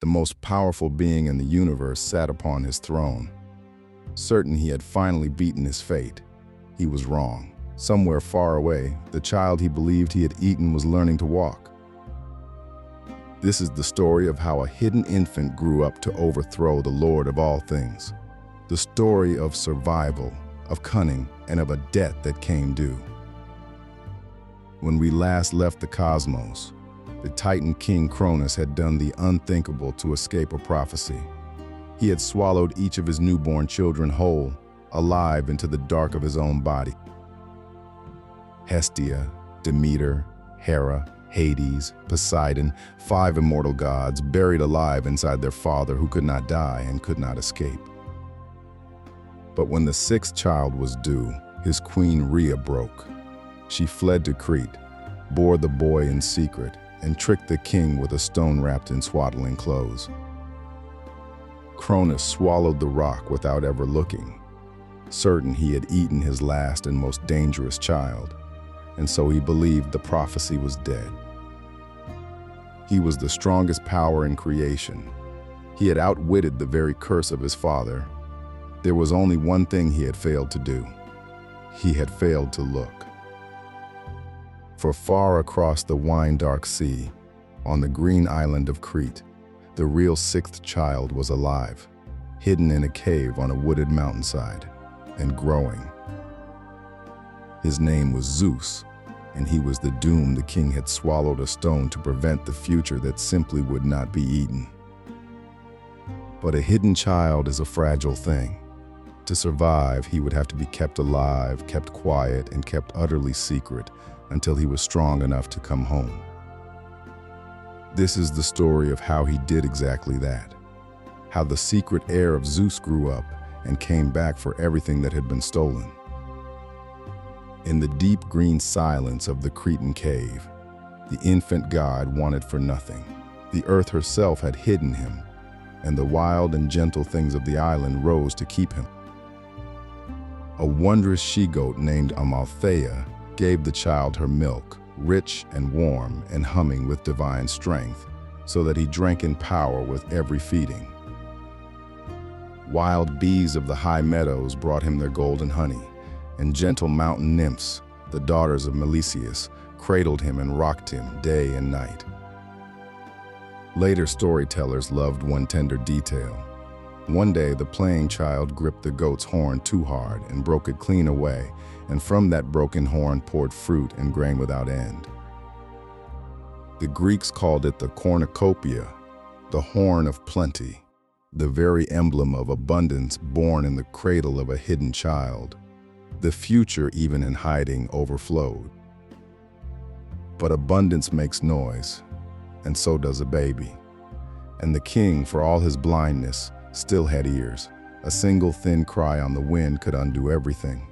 The most powerful being in the universe sat upon his throne. Certain he had finally beaten his fate, he was wrong. Somewhere far away, the child he believed he had eaten was learning to walk. This is the story of how a hidden infant grew up to overthrow the Lord of all things. The story of survival, of cunning, and of a debt that came due. When we last left the cosmos, the Titan king Cronus had done the unthinkable to escape a prophecy. He had swallowed each of his newborn children whole, alive into the dark of his own body. Hestia, Demeter, Hera, Hades, Poseidon, 5 immortal gods buried alive inside their father who could not die and could not escape. But when the 6th child was due, his queen Rhea broke. She fled to Crete, bore the boy in secret, and tricked the king with a stone wrapped in swaddling clothes. Cronus swallowed the rock without ever looking, certain he had eaten his last and most dangerous child, and so he believed the prophecy was dead. He was the strongest power in creation. He had outwitted the very curse of his father. There was only one thing he had failed to do. He had failed to look. For far across the wine-dark sea, on the green island of Crete, the real 6th child was alive, hidden in a cave on a wooded mountainside, and growing. His name was Zeus, and he was the doom the king had swallowed a stone to prevent the future that simply would not be eaten. But a hidden child is a fragile thing. To survive, he would have to be kept alive, kept quiet, and kept utterly secret until he was strong enough to come home. This is the story of how he did exactly that, how the secret heir of Zeus grew up and came back for everything that had been stolen. In the deep green silence of the Cretan cave, the infant god wanted for nothing. The earth herself had hidden him, and the wild and gentle things of the island rose to keep him. A wondrous she-goat named Amaltheia gave the child her milk, rich and warm and humming with divine strength, so that he drank in power with every feeding. Wild bees of the high meadows brought him their golden honey, and gentle mountain nymphs, the daughters of Melesius, cradled him and rocked him day and night. Later storytellers loved one tender detail. One day the playing child gripped the goat's horn too hard and broke it clean away, and from that broken horn poured fruit and grain without end. The Greeks called it the cornucopia, the horn of plenty, the very emblem of abundance born in the cradle of a hidden child. The future, even in hiding, overflowed. But abundance makes noise, and so does a baby. And the king, for all his blindness, still had ears. A single thin cry on the wind could undo everything.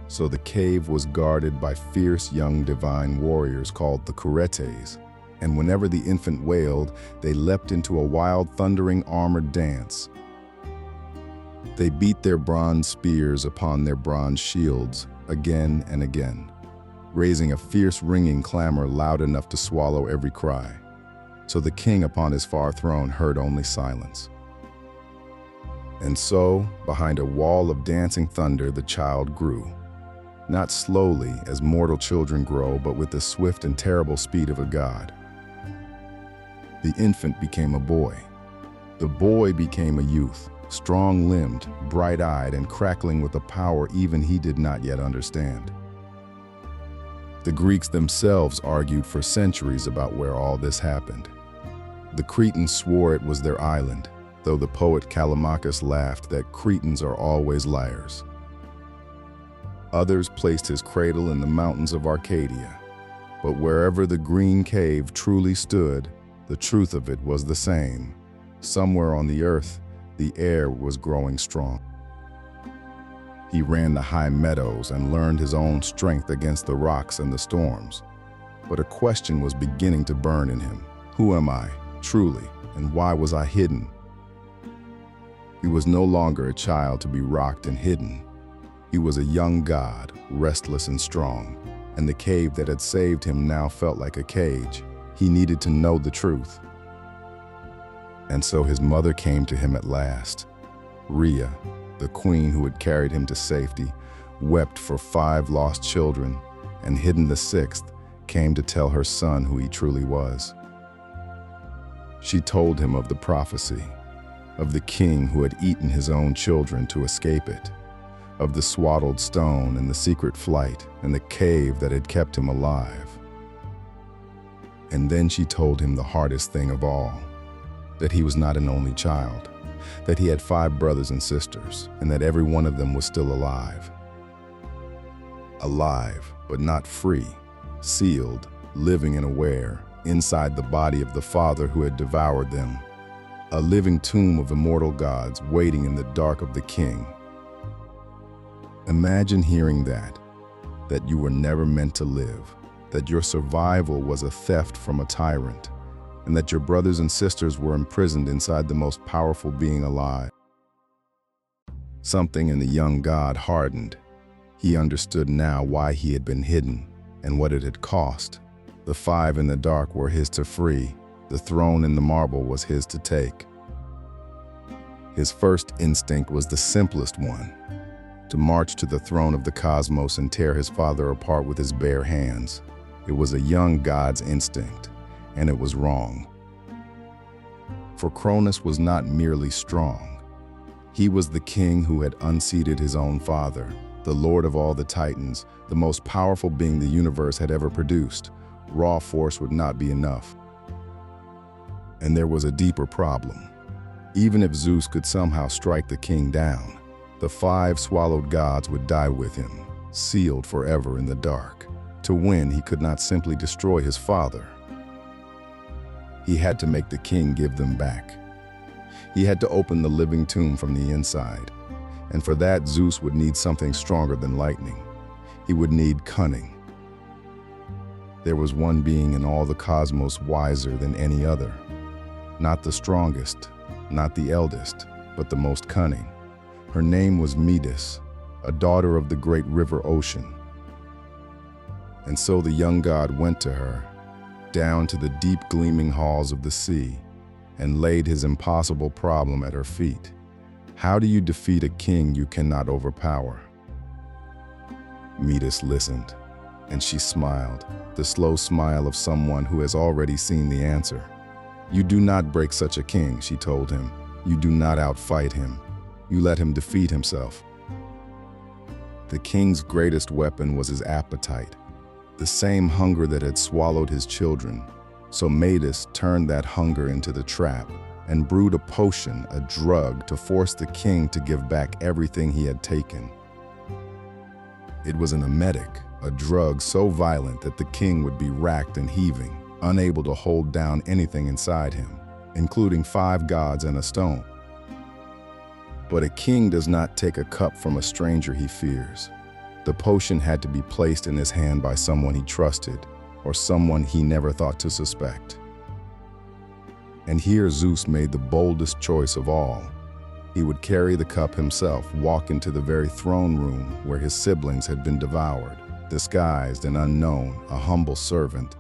So the cave was guarded by fierce young divine warriors called the Kouretes, and whenever the infant wailed, they leapt into a wild, thundering, armored dance. They beat their bronze spears upon their bronze shields again and again, raising a fierce ringing clamor loud enough to swallow every cry. So the king upon his far throne heard only silence. And so, behind a wall of dancing thunder, the child grew. Not slowly, as mortal children grow, but with the swift and terrible speed of a god. The infant became a boy. The boy became a youth, strong-limbed, bright-eyed, and crackling with a power even he did not yet understand. The Greeks themselves argued for centuries about where all this happened. The Cretans swore it was their island, though the poet Callimachus laughed that Cretans are always liars. Others placed his cradle in the mountains of Arcadia, but wherever the green cave truly stood, the truth of it was the same. Somewhere on the earth, the heir was growing strong. He ran the high meadows and learned his own strength against the rocks and the storms. But a question was beginning to burn in him. Who am I, truly, and why was I hidden? He was no longer a child to be rocked and hidden. He was a young god, restless and strong, and the cave that had saved him now felt like a cage. He needed to know the truth. And so his mother came to him at last. Rhea, the queen who had carried him to safety, wept for 5 lost children, and hidden the 6th, came to tell her son who he truly was. She told him of the prophecy, of the king who had eaten his own children to escape it, of the swaddled stone and the secret flight and the cave that had kept him alive. And then she told him the hardest thing of all, that he was not an only child, that he had 5 brothers and sisters, and that every one of them was still alive. Alive, but not free, sealed, living and aware, inside the body of the Father who had devoured them. A living tomb of immortal gods waiting in the dark of the king. Imagine hearing that you were never meant to live, that your survival was a theft from a tyrant, and that your brothers and sisters were imprisoned inside the most powerful being alive. Something in the young god hardened. He understood now why he had been hidden and what it had cost. The 5 in the dark were his to free. The throne in the marble was his to take. His first instinct was the simplest one, to march to the throne of the cosmos and tear his father apart with his bare hands. It was a young god's instinct, and it was wrong. For Cronus was not merely strong. He was the king who had unseated his own father, the lord of all the Titans, the most powerful being the universe had ever produced. Raw force would not be enough. And there was a deeper problem. Even if Zeus could somehow strike the king down, the 5 swallowed gods would die with him, sealed forever in the dark. To win, he could not simply destroy his father. He had to make the king give them back. He had to open the living tomb from the inside. And for that, Zeus would need something stronger than lightning. He would need cunning. There was one being in all the cosmos wiser than any other. Not the strongest, not the eldest, but the most cunning. Her name was Metis, a daughter of the great river Ocean. And so the young god went to her, down to the deep gleaming halls of the sea, and laid his impossible problem at her feet. How do you defeat a king you cannot overpower? Metis listened, and she smiled, the slow smile of someone who has already seen the answer. You do not break such a king, she told him. You do not outfight him. You let him defeat himself. The king's greatest weapon was his appetite, the same hunger that had swallowed his children. So Metis turned that hunger into the trap and brewed a potion, a drug, to force the king to give back everything he had taken. It was an emetic, a drug so violent that the king would be racked and heaving, unable to hold down anything inside him, including 5 gods and a stone. But a king does not take a cup from a stranger he fears. The potion had to be placed in his hand by someone he trusted, or someone he never thought to suspect. And here Zeus made the boldest choice of all. He would carry the cup himself, walk into the very throne room where his siblings had been devoured, disguised and unknown, a humble servant.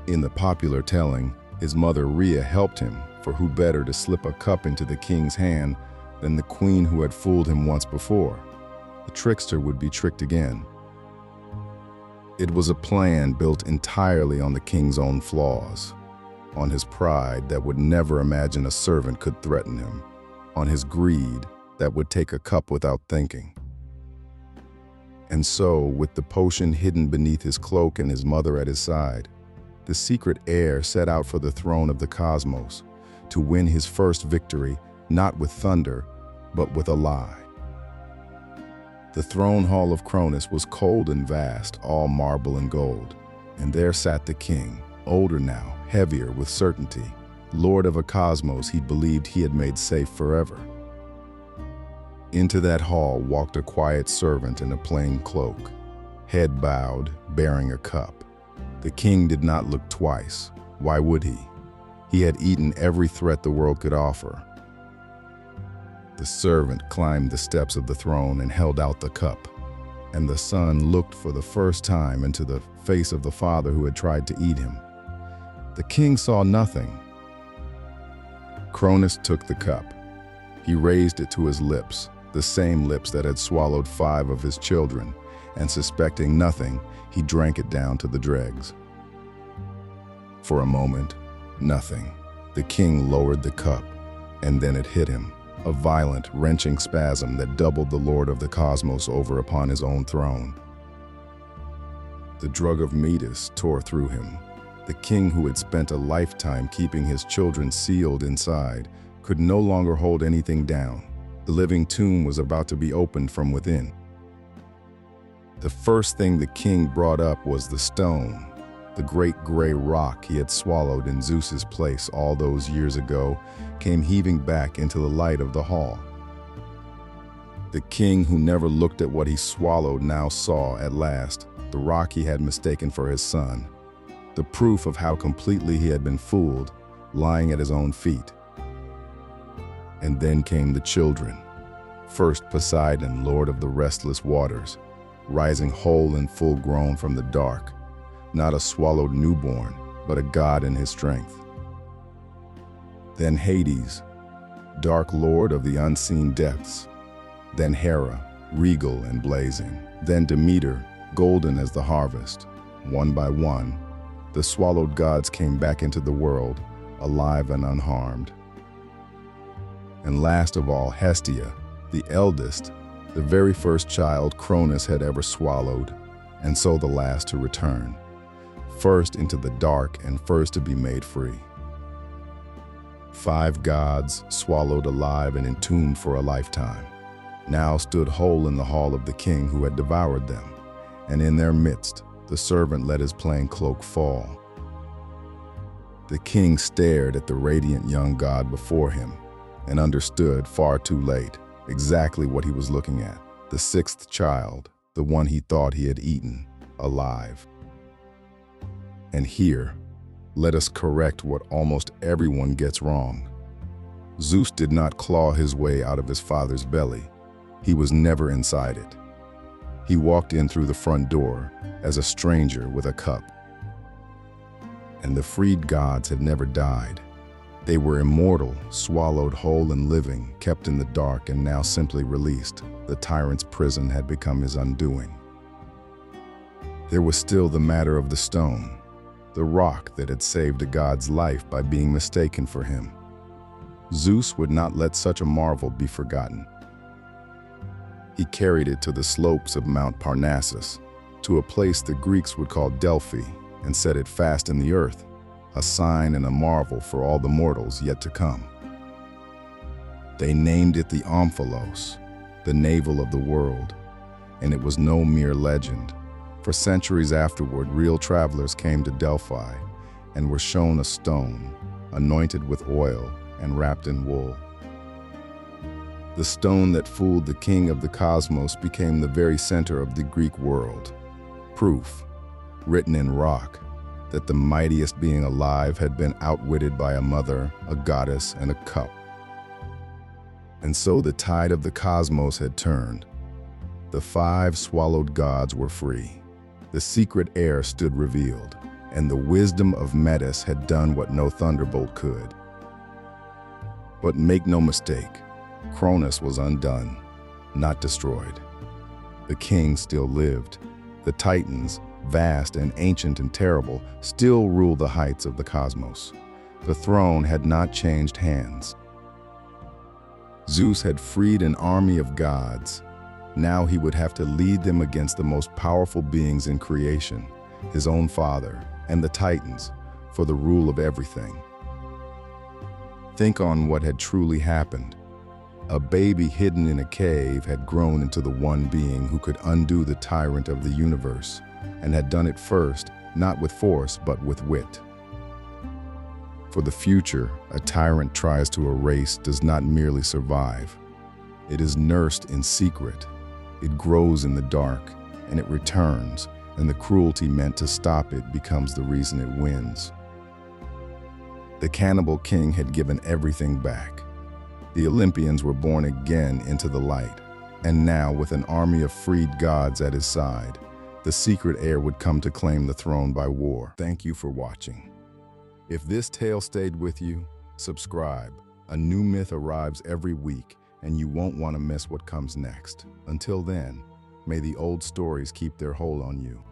In the popular telling, his mother Rhea helped him, for who better to slip a cup into the king's hand than the queen who had fooled him once before? The trickster would be tricked again. It was a plan built entirely on the king's own flaws, on his pride that would never imagine a servant could threaten him, on his greed that would take a cup without thinking. And so, with the potion hidden beneath his cloak and his mother at his side, the secret heir set out for the throne of the cosmos to win his first victory, not with thunder, but with a lie. The throne hall of Cronus was cold and vast, all marble and gold, and there sat the king, older now, heavier with certainty, lord of a cosmos he believed he had made safe forever. Into that hall walked a quiet servant in a plain cloak, head bowed, bearing a cup. The king did not look twice. Why would he? He had eaten every threat the world could offer. The servant climbed the steps of the throne and held out the cup, and the son looked for the first time into the face of the father who had tried to eat him. The king saw nothing, Cronus took the cup. He raised it to his lips, the same lips that had swallowed 5 of his children, and suspecting nothing, he drank it down to the dregs. For a moment, nothing. The king lowered the cup, and then it hit him, a violent, wrenching spasm that doubled the Lord of the Cosmos over upon his own throne. The drug of Metis tore through him. The king, who had spent a lifetime keeping his children sealed inside, could no longer hold anything down. The living tomb was about to be opened from within. The first thing the king brought up was the stone, the great gray rock he had swallowed in Zeus's place all those years ago, came heaving back into the light of the hall. The king, who never looked at what he swallowed, now saw, at last, the rock he had mistaken for his son, the proof of how completely he had been fooled, lying at his own feet. And then came the children. First Poseidon, lord of the restless waters, rising whole and full-grown from the dark, not a swallowed newborn, but a god in his strength. Then Hades, dark lord of the unseen depths. Then Hera, regal and blazing. Then Demeter, golden as the harvest. One by one, the swallowed gods came back into the world, alive and unharmed. And last of all, Hestia, the eldest, the very first child Cronus had ever swallowed, and so the last to return, first into the dark and first to be made free. 5 gods, swallowed alive and entombed for a lifetime, now stood whole in the hall of the king who had devoured them, and in their midst the servant let his plain cloak fall. The king stared at the radiant young god before him and understood far too late exactly what he was looking at. The 6th child, the one he thought he had eaten, alive. And here, let us correct what almost everyone gets wrong. Zeus did not claw his way out of his father's belly. He was never inside it. He walked in through the front door as a stranger with a cup. And the freed gods had never died. They were immortal, swallowed whole and living, kept in the dark and now simply released. The tyrant's prison had become his undoing. There was still the matter of the stone, the rock that had saved a god's life by being mistaken for him. Zeus would not let such a marvel be forgotten. He carried it to the slopes of Mount Parnassus, to a place the Greeks would call Delphi, and set it fast in the earth, a sign and a marvel for all the mortals yet to come. They named it the omphalos, the navel of the world, and it was no mere legend. For centuries afterward, real travelers came to Delphi and were shown a stone, anointed with oil and wrapped in wool. The stone that fooled the king of the cosmos became the very center of the Greek world. Proof, written in rock, that the mightiest being alive had been outwitted by a mother, a goddess, and a cup. And so the tide of the cosmos had turned. The 5 swallowed gods were free. The secret heir stood revealed, and the wisdom of Metis had done what no thunderbolt could. But make no mistake, Cronus was undone, not destroyed. The king still lived. The Titans, vast and ancient and terrible, still ruled the heights of the cosmos. The throne had not changed hands. Zeus had freed an army of gods. Now he would have to lead them against the most powerful beings in creation, his own father, and the Titans, for the rule of everything. Think on what had truly happened. A baby hidden in a cave had grown into the one being who could undo the tyrant of the universe, and had done it first, not with force, but with wit. For the future, a tyrant tries to erase does not merely survive. It is nursed in secret. It grows in the dark, and it returns, and the cruelty meant to stop it becomes the reason it wins. The cannibal king had given everything back. The Olympians were born again into the light, and now, with an army of freed gods at his side, the secret heir would come to claim the throne by war. Thank you for watching. If this tale stayed with you, subscribe A new myth arrives every week, and you won't want to miss what comes next. Until then, may the old stories keep their hold on you.